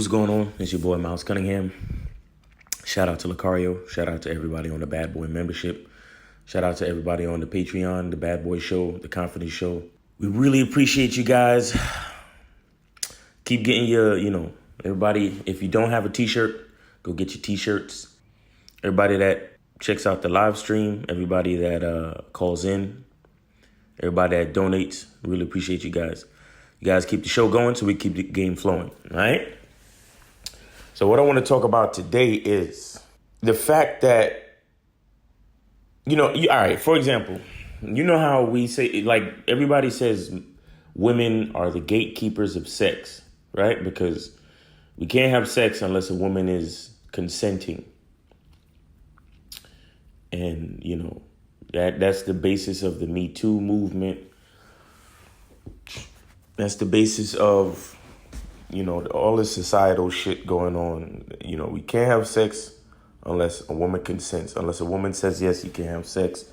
What's going on? It's your boy Miles Cunningham. Shout out to Lucario. Shout out to everybody on the Bad Boy membership. Shout out to everybody on the Patreon, the Bad Boy Show, the Confidence Show. We really appreciate you guys. Keep getting your, everybody, if you don't have a t-shirt, go get your t-shirts. Everybody that checks out the live stream, everybody that calls in, everybody that donates, really appreciate you guys. You guys keep the show going so we keep the game flowing, all right? So what I want to talk about today is the fact that, all right, for example, you know how we say, like, everybody says women are the gatekeepers of sex, right? Because we can't have sex unless a woman is consenting. And, that's the basis of the Me Too movement. That's the basis of, all this societal shit going on. We can't have sex unless a woman consents. Unless a woman says, yes, you can have sex.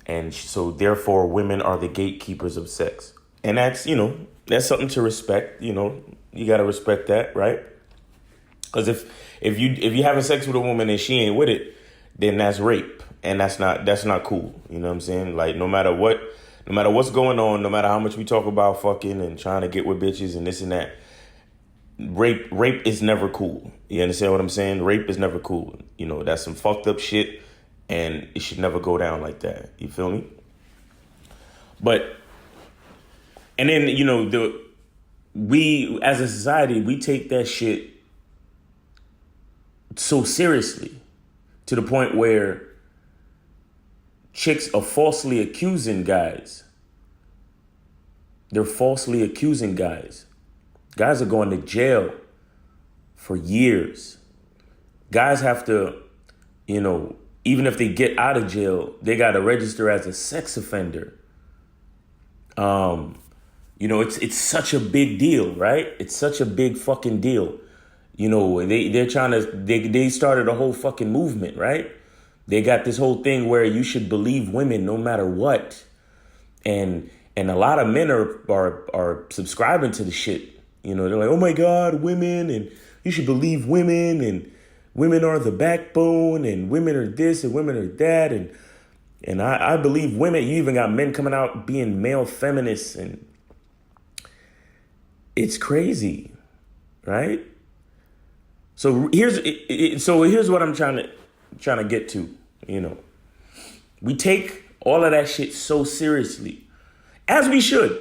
And so therefore, women are the gatekeepers of sex. And that's, that's something to respect. You got to respect that, right? Because if you having sex with a woman and she ain't with it, then that's rape. And that's not cool. You know what I'm saying? Like, no matter what's going on, no matter how much we talk about fucking and trying to get with bitches and this and that, rape is never cool. You understand what I'm saying? Rape is never cool. That's some fucked up shit, and it should never go down like that. You feel me? And then, we as a society, we take that shit so seriously to the point where chicks are falsely accusing guys. They're falsely accusing guys. Guys are going to jail for years. Guys have to, even if they get out of jail, they got to register as a sex offender. It's such a big deal, right? It's such a big fucking deal. They're trying to, they started a whole fucking movement, right? They got this whole thing where you should believe women no matter what. And a lot of men are subscribing to the shit. They're like, oh my God, women, and you should believe women, and women are the backbone, and women are this, and women are that, and I believe women. You even got men coming out being male feminists, and it's crazy, right? So here's what I'm trying to get to. We take all of that shit so seriously, as we should,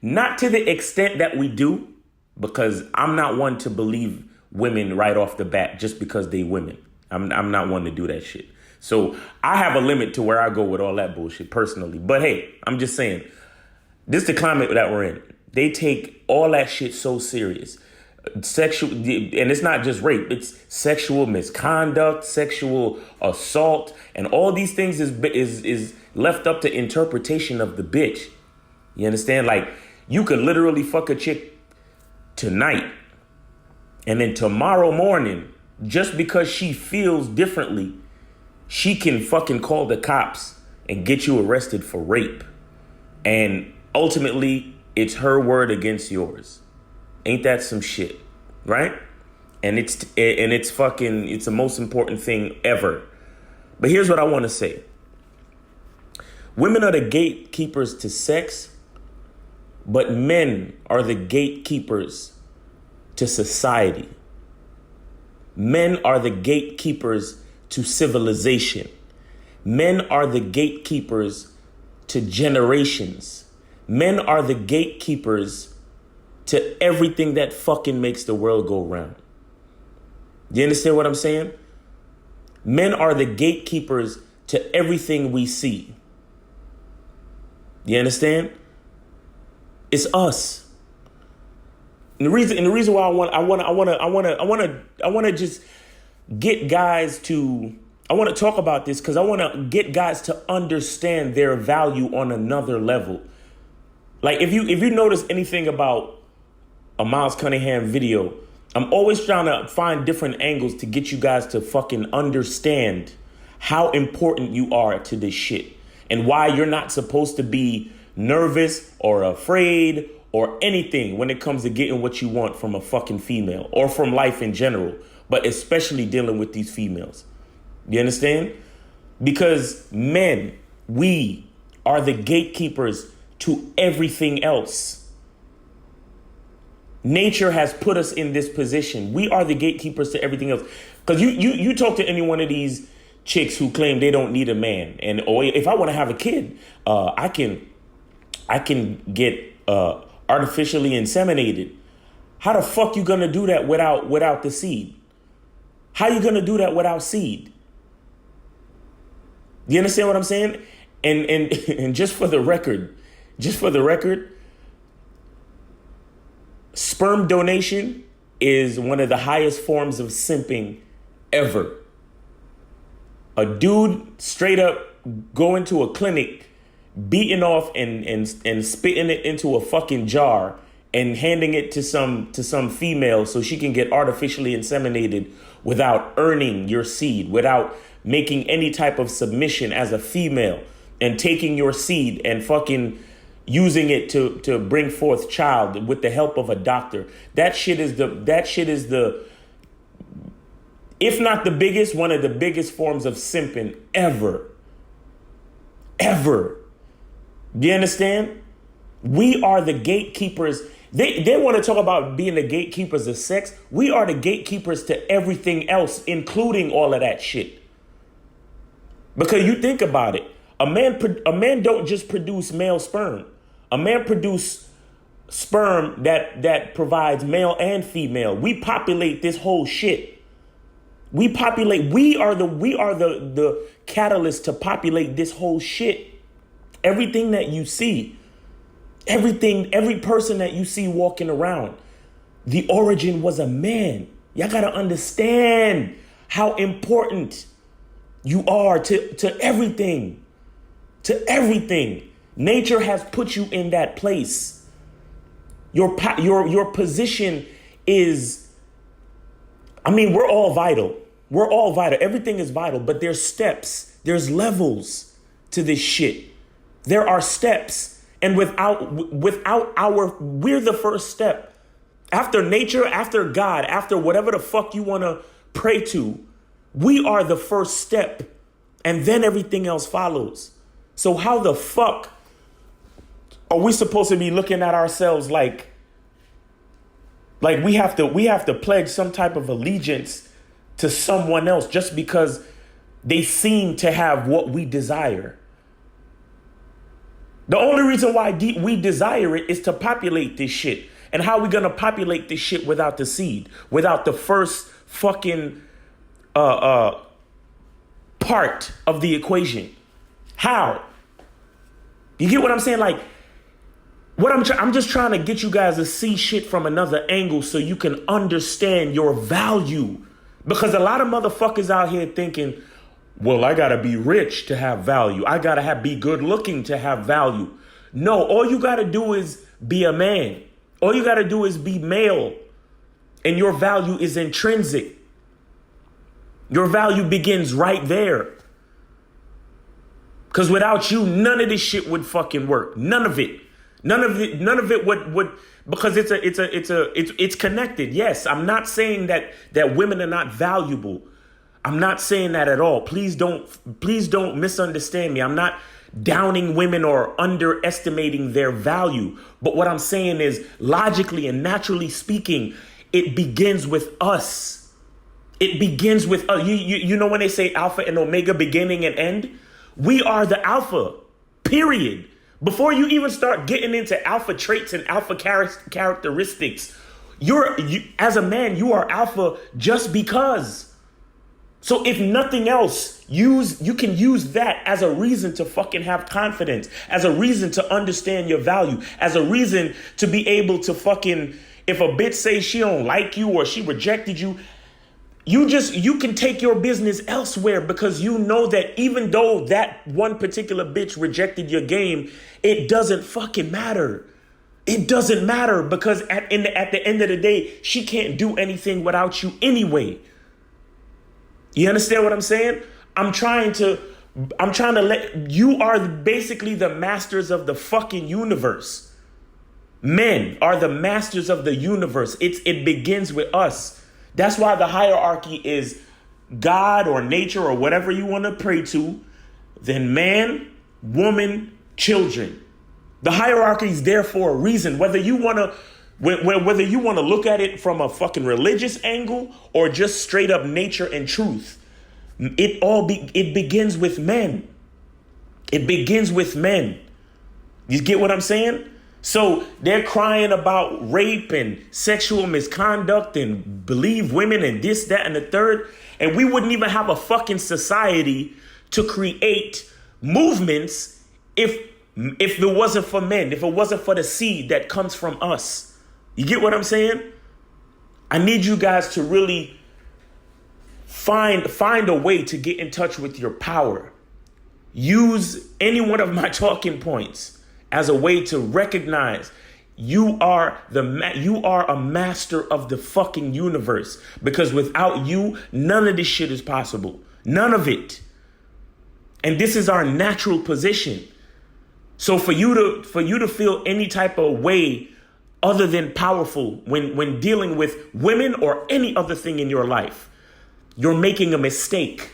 not to the extent that we do. Because I'm not one to believe women right off the bat just because they women. I'm not one to do that shit. So I have a limit to where I go with all that bullshit personally. But hey, I'm just saying, this is the climate that we're in. They take all that shit so serious. Sexual, and it's not just rape. It's sexual misconduct, sexual assault, and all these things is left up to interpretation of the bitch. You understand? Like, you could literally fuck a chick tonight, and then tomorrow morning, just because she feels differently, she can fucking call the cops and get you arrested for rape. And ultimately, it's her word against yours. Ain't that some shit, right? And it's the most important thing ever. But here's what I want to say. Women are the gatekeepers to sex, but men are the gatekeepers to society. Men are the gatekeepers to civilization. Men are the gatekeepers to generations. Men are the gatekeepers to everything that fucking makes the world go round. You understand what I'm saying? Men are the gatekeepers to everything we see. You understand? It's us. And the reason why I want to just get guys to, I want to talk about this because I want to get guys to understand their value on another level. Like, if you notice anything about a Miles Cunningham video, I'm always trying to find different angles to get you guys to fucking understand how important you are to this shit and why you're not supposed to be nervous or afraid or anything when it comes to getting what you want from a fucking female or from life in general, but especially dealing with these females. You understand? Because men, we are the gatekeepers to everything else. Nature has put us in this position. We are the gatekeepers to everything else. Because you talk to any one of these chicks who claim they don't need a man, and or if I want to have a kid, I can get artificially inseminated. How the fuck you gonna do that without the seed? How you gonna do that without seed? You understand what I'm saying? And just for the record, sperm donation is one of the highest forms of simping ever. A dude straight up going to a clinic, beating off and spitting it into a fucking jar and handing it to some female so she can get artificially inseminated without earning your seed, without making any type of submission as a female, and taking your seed and fucking using it to bring forth child with the help of a doctor. That shit is the if not the biggest, one of the biggest forms of simping ever. Ever. Do you understand? We are the gatekeepers. They want to talk about being the gatekeepers of sex. We are the gatekeepers to everything else, including all of that shit. Because you think about it, a man don't just produce male sperm. A man produce sperm that provides male and female. We populate this whole shit. We are the catalyst to populate this whole shit. Everything that you see, every person that you see walking around, the origin was a man. Y'all gotta understand how important you are to everything. To everything. Nature has put you in that place. Your position is, I mean, we're all vital. We're all vital. Everything is vital, but there's steps. There's levels to this shit. There are steps. And without we're the first step. After nature, after God, after whatever the fuck you want to pray to, we are the first step. And then everything else follows. So how the fuck are we supposed to be looking at ourselves like we have to pledge some type of allegiance to someone else just because they seem to have what we desire? The only reason why we desire it is to populate this shit. And how are we going to populate this shit without the seed? Without the first fucking part of the equation? How? You get what I'm saying? Like, I'm just trying to get you guys to see shit from another angle so you can understand your value. Because a lot of motherfuckers out here thinking, well, I gotta be rich to have value. I gotta be good looking to have value. No, all you gotta do is be a man. All you gotta do is be male. And your value is intrinsic. Your value begins right there. Because without you, none of this shit would fucking work. None of it. None of it would because it's connected. Yes, I'm not saying that women are not valuable. I'm not saying that at all. Please don't misunderstand me. I'm not downing women or underestimating their value. But what I'm saying is, logically and naturally speaking, it begins with us. It begins with us. You know when they say alpha and omega, beginning and end? We are the alpha, period. Before you even start getting into alpha traits and alpha characteristics, as a man, you are alpha just because. So if nothing else, you can use that as a reason to fucking have confidence, as a reason to understand your value, as a reason to be able to fucking, if a bitch says she don't like you or she rejected you, you can take your business elsewhere because you know that even though that one particular bitch rejected your game, it doesn't fucking matter. It doesn't matter because at the end of the day, she can't do anything without you anyway. You understand what I'm saying? I'm trying to let you are basically the masters of the fucking universe. Men are the masters of the universe. It begins with us. That's why the hierarchy is God or nature or whatever you want to pray to, then man, woman, children. The hierarchy is there for a reason. Whether you want to look at it from a fucking religious angle or just straight up nature and truth, it begins with men. It begins with men. You get what I'm saying? So they're crying about rape and sexual misconduct and believe women and this, that, and the third. And we wouldn't even have a fucking society to create movements if it wasn't for men, if it wasn't for the seed that comes from us. You get what I'm saying? I need you guys to really find a way to get in touch with your power. Use any one of my talking points as a way to recognize you are a master of the fucking universe, because without you, none of this shit is possible. None of it. And this is our natural position. So for you to feel any type of way other than powerful when dealing with women or any other thing in your life, you're making a mistake.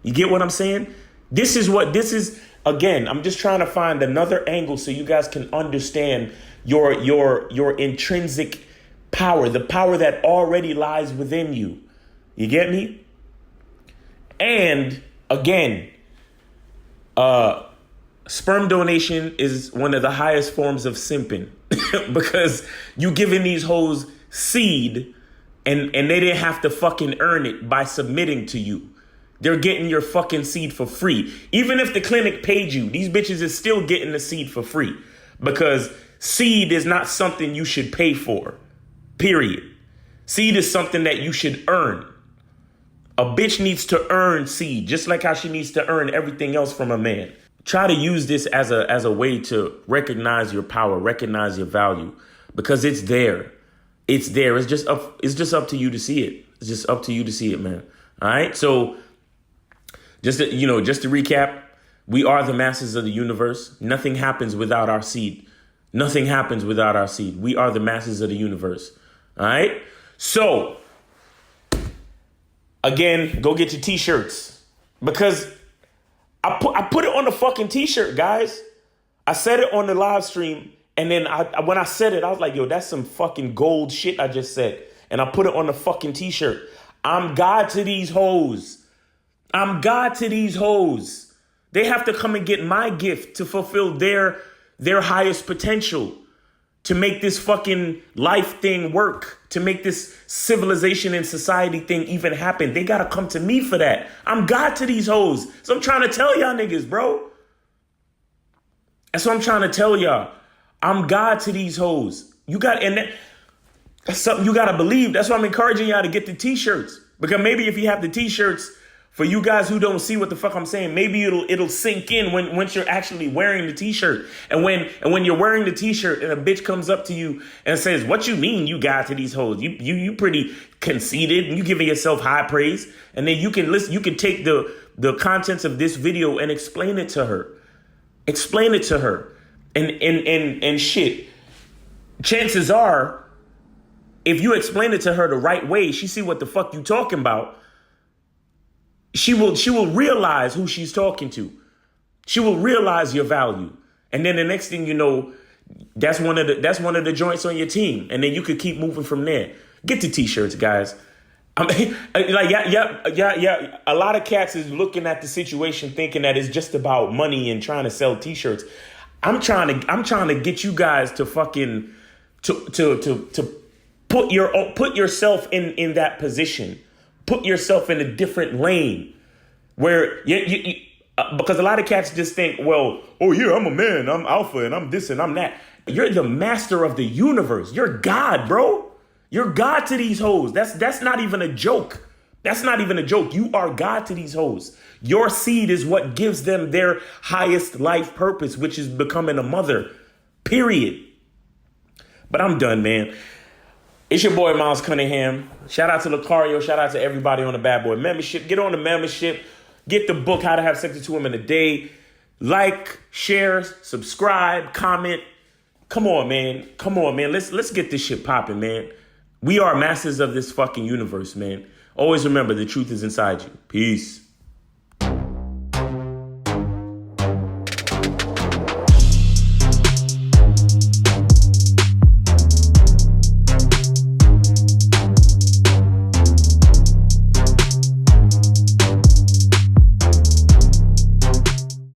You get what I'm saying? This is again, I'm just trying to find another angle so you guys can understand your intrinsic power, the power that already lies within you. You get me? And again, sperm donation is one of the highest forms of simping because you giving these hoes seed and they didn't have to fucking earn it by submitting to you. They're getting your fucking seed for free. Even if the clinic paid you, these bitches is still getting the seed for free because seed is not something you should pay for, period. Seed is something that you should earn. A bitch needs to earn seed, just like how she needs to earn everything else from a man. Try to use this as a way to recognize your power, recognize your value, because it's there. It's there. It's just up to you to see it. It's just up to you to see it, man. All right. So just to recap, we are the masters of the universe. Nothing happens without our seed. Nothing happens without our seed. We are the masters of the universe. All right. So again, go get your t-shirts because I put it on the fucking t-shirt, guys. I said it on the live stream. And then when I said it, I was like, yo, that's some fucking gold shit I just said. And I put it on the fucking t-shirt. I'm God to these hoes. I'm God to these hoes. They have to come and get my gift to fulfill their highest potential, to make this fucking life thing work, to make this civilization and society thing even happen. They got to come to me for that. I'm God to these hoes. So I'm trying to tell y'all niggas, bro. That's what I'm trying to tell y'all. I'm God to these hoes. That's something you got to believe. That's why I'm encouraging y'all to get the t-shirts. Because maybe if you have the t-shirts, for you guys who don't see what the fuck I'm saying, maybe it'll sink in once you're actually wearing the t-shirt. And when you're wearing the t-shirt and a bitch comes up to you and says, what you mean you God to these hoes? You pretty conceited and you giving yourself high praise. And then you can take the contents of this video and explain it to her. Explain it to her. And shit. Chances are, if you explain it to her the right way, she see what the fuck you talking about. She will realize who she's talking to. She will realize your value. And then the next thing you know, that's one of the joints on your team. And then you could keep moving from there. Get the t-shirts, guys. I mean, yeah. A lot of cats is looking at the situation thinking that it's just about money and trying to sell t-shirts. I'm trying to get you guys to fucking to put yourself in that position. Put yourself in a different lane where you because a lot of cats just think, well, oh yeah, I'm a man, I'm alpha, and I'm this and I'm that. You're the master of the universe. You're God, bro. You're God to these hoes. That's not even a joke. That's not even a joke. You are God to these hoes. Your seed is what gives them their highest life purpose, which is becoming a mother. Period. But I'm done, man. It's your boy, Miles Cunningham. Shout out to Lucario. Shout out to everybody on the Bad Boy membership. Get on the membership. Get the book, How to Have Sex with 2 Women a Day. Like, share, subscribe, comment. Come on, man. Come on, man. Let's get this shit popping, man. We are masters of this fucking universe, man. Always remember the truth is inside you. Peace.